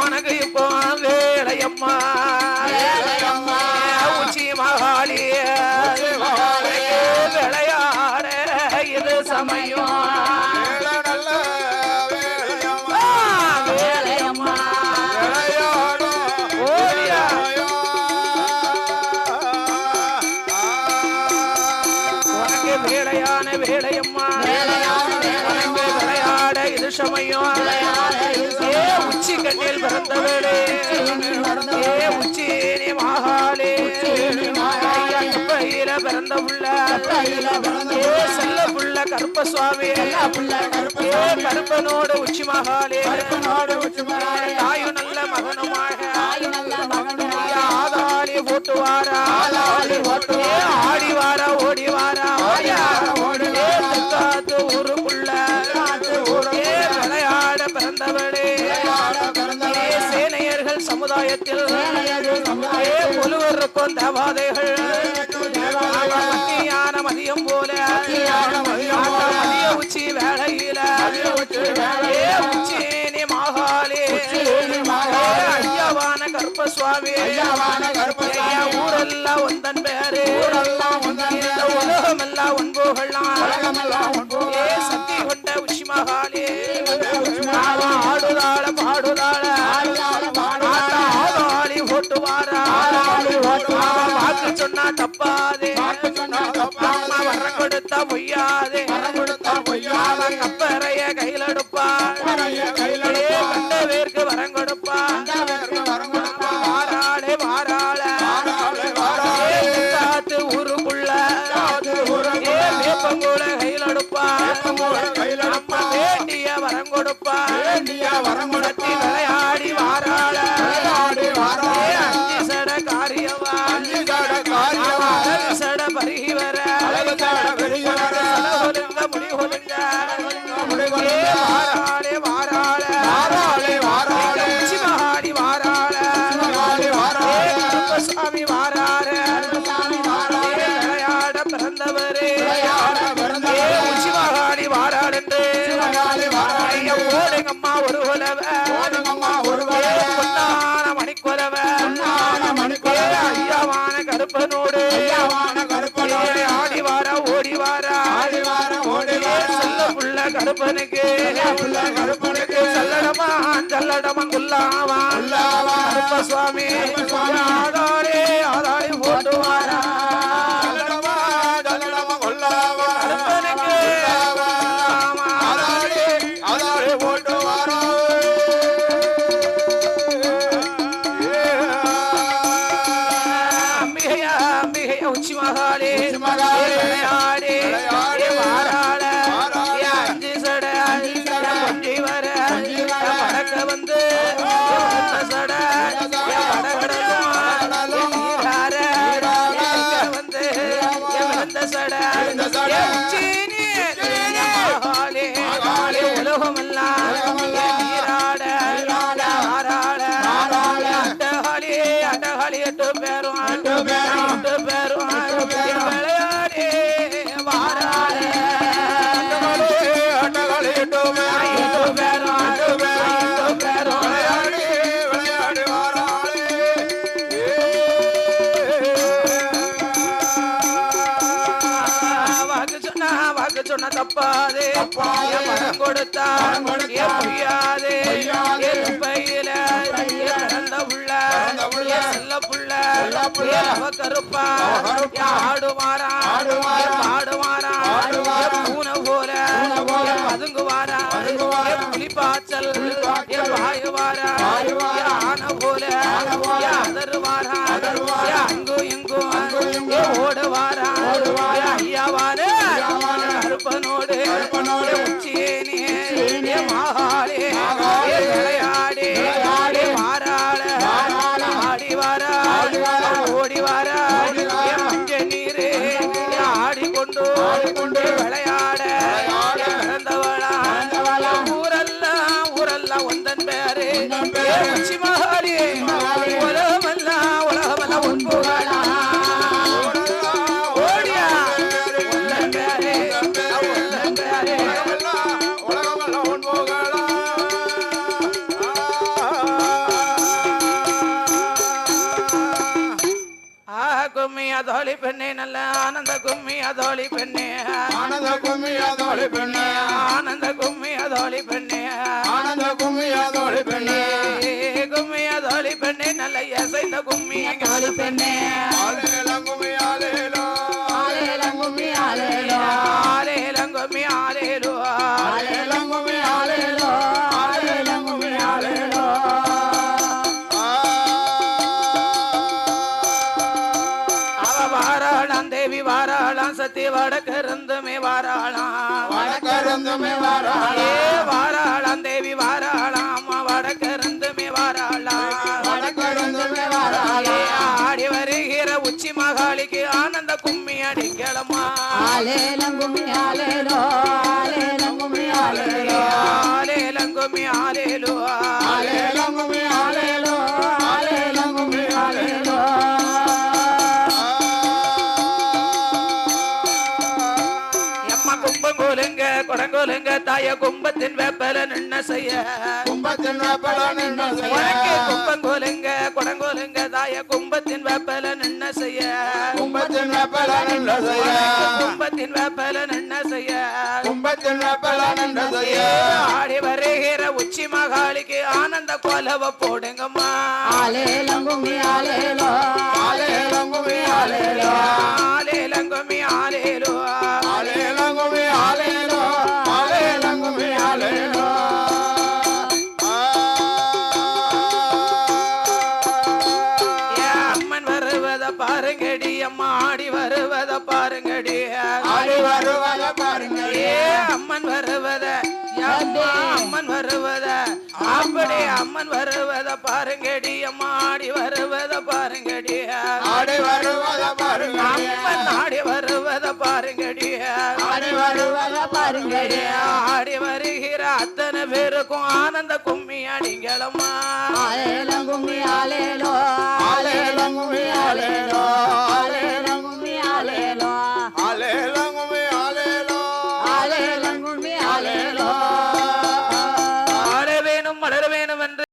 உனக்கு இப்போ வேலையம்மா உச்சி மகாளி விளையாட இது சமயம் சமயம் உச்சி கண்ணில் பிறந்தவளே உச்சி நீ மகாளே பையில பிறந்த புள்ள செல்ல புள்ள கருப்ப சுவாமி கருப்பனோடு உச்சி மகாளே தாயு நல்ல மகனுமாக ஆதாளி போட்டுவாரா ஆடி வாரா ஓடி வாரா காத்து ஊருக்குள்ள விளையாட பிறந்தவளே சேனையர்கள் சமுதாயத்தில் புலுவருக்கும் தேவாதைகள் மதியம் போல மதிய உச்சி வேளையில உச்சி நீ மகாளே ஐயாவான கருப்ப சுவாமி ஊரெல்லாம் ஒந்தன் பேரு இந்த உலகம் எல்லாம் ஒன்புகள்லாம் சக்தி கொண்ட உச்சி மகாளே ஆடுதாள பாடுதாள ஆடாளி ஓட்டு வாரா வாக்கு சொன்னா தப்பாதே வர கொடுத்தா பொய்யாதே கப்பறைய கையில் எடுப்பா கண்ட பேருக்கு வரம் கொடுப்பா வாராளே வாராள காத்து ஊருக்குள்ள வேப்பங்கூட கையில் எடுப்பா வேண்டிய வரம் கொடுப்பா வரங்குடத்தி விளையாடி வாராள அஞ்சு சட காரியவா சட பருகி வர முடி ஒழுங்க வாராளே வாராள உச்சி மகாளி வாராள சுவாமி வாராள விளையாட பிறந்தவரே உச்சி மகாளி வாராள் என்று ஓடுங்கம்மா ஒரு பொன்னான மணிக்குலவ ஐயாவான கருப்பனோடு ஆடி வாரா ஓடி வாரா செல்ல புள்ள கருப்பனுக்கு சல்லடமா குல்லாவா கருப்ப சுவாமி ஆதாளி போட்டு வாரா உச்சி மகாளே வாராள அஞ்சு சட கொஞ்சி வர வடக்க வந்து சட வந்து சட உலகம் எல்லாம் நீராட அட்டகாளி 8 பேரும் 8 பேரும் விளையாடே வாராளே அட்டகாளி 8 பேரும் விளையாடி வாராளே வாக்கு சொன்ன தப்பாதே மரம் கொடுத்தா பொய்யாதே பையில பிறந்த புள்ள செல்ல புள்ள அவ கருப்பா ஆடுவாரா பாடுவாரா பூனை போல பதுங்குவாரா புலிப்பாச்சல் வாயுவாரா ஆன போல அதருவாரா அங்கு இங்கும் ஓடுவாரா ஐயாவான கருப்பனோடு உச்சியேனே மகாளே விளையாடே வாராள ஆடி வாரா ஓடி வாரா மஞ்ச நீரு ஆடிக்கொண்டு விளையாட பிறந்தவளா ஊரெல்லாம் ஒந்தன் பேரு உச்சி மகாளே உலகமெல்லாம் ஒன்புகளா ஓடியா ஒந்தன் பேரு அதோழி பெண்ணே நல்ல ஆனந்த கும்மி அதோழி பெண்ணே ஆனந்த கும்மி அதோழி பெண்ணே ஆனந்த கும்மி அதோழி பெண்ணே ஆனந்த கும்மி அதோழி பெண்ணே கும்மி அதோழி பெண்ணே நல்ல இசைந்த கும்மி அதோழி பெண்ணே ஆலேலம் கும்மி ஆலேலோ ஆலேலம் கும்மி ஆலேலோ ஆலேலம் கும்மி ஆலேலோ ஆலேலம் கும்மி ஆலேலோ ஆலேலம் கும்மி ஆலேலோ தேவி வாராளாம் சத்தி வடக்கருந்துமே வாராளாம் வடக்கருந்துமே வாராளாம் ஏ வாராளாம் தேவி வாராளாம் அம்மா வடக்கருந்துமே வாராளாம் வடக்கருந்துமே வாராளாம் ஆடி வருகிற உச்சி மகாளிக்கு ஆனந்த கும்மி அடிக்கலம்மா ஆலேலம் கும்மி ஆலேலோ ஆலேலம் கும்மி ஆலேலோ ஆலேலம் கும்மி ஆலேலோ ஆலேலம் கும்மி ஆலேலோ ஆலேலம் கும்மி ஆலேலோ கும்பங்கோலுங்க கொடங்கோலுங்க தாய கும்பத்தின் வேப்பல நின்ன செய்ய கும்பத்தின் வேப்பல நின்ன செய்ய உனக்கு கும்பங்கோலுங்க கொடங்கோலுங்க தாய கும்பத்தின் வேப்பல நின்ன செய்ய கும்பத்தின் வேப்பல நின்ன செய்ய கும்பத்தின் வேப்பல நின்ன செய்ய கும்பத்தின் வேப்பல நின்ன செய்ய ஆடி வருகிற உச்சி மகாளிக்கு ஆனந்த கோலவ போடுங்கம்மா ஆலேலம் கும்மி ஆலேலோ ஆலேலம் கும்மி ஆலேலோ ஆலேலம் கும்மி ஆலேலோ ஆலேலம் கும்மி ஆலேலோ ஆலேலம் கும்மி ஆலேலோ அம்மன் வருவத பாருங்கடி அம்மா ஆடி வருவத பாருங்கடி ஆடி வருவத பாருங்கடி ஏ அம்மன் வருவத அம்மா அம்மன் வருவத அப்படி அம்மன் வருவத பாருங்கடி அம்மா ஆடி வருவத பாருங்கடி ஆடி வருவத பாருங்கடி அம்மன் ஆடி வருவத பாருங்கடி ஆடி வருவத பாருங்கடி ஆடி வருகிற அத்தனை பேருக்கும் ஆனந்த கும்மி அடிங்களம்மா ஆலேலம் கும்மி ஆலேலோ ஆலேலம் கும்மி ஆலேலோ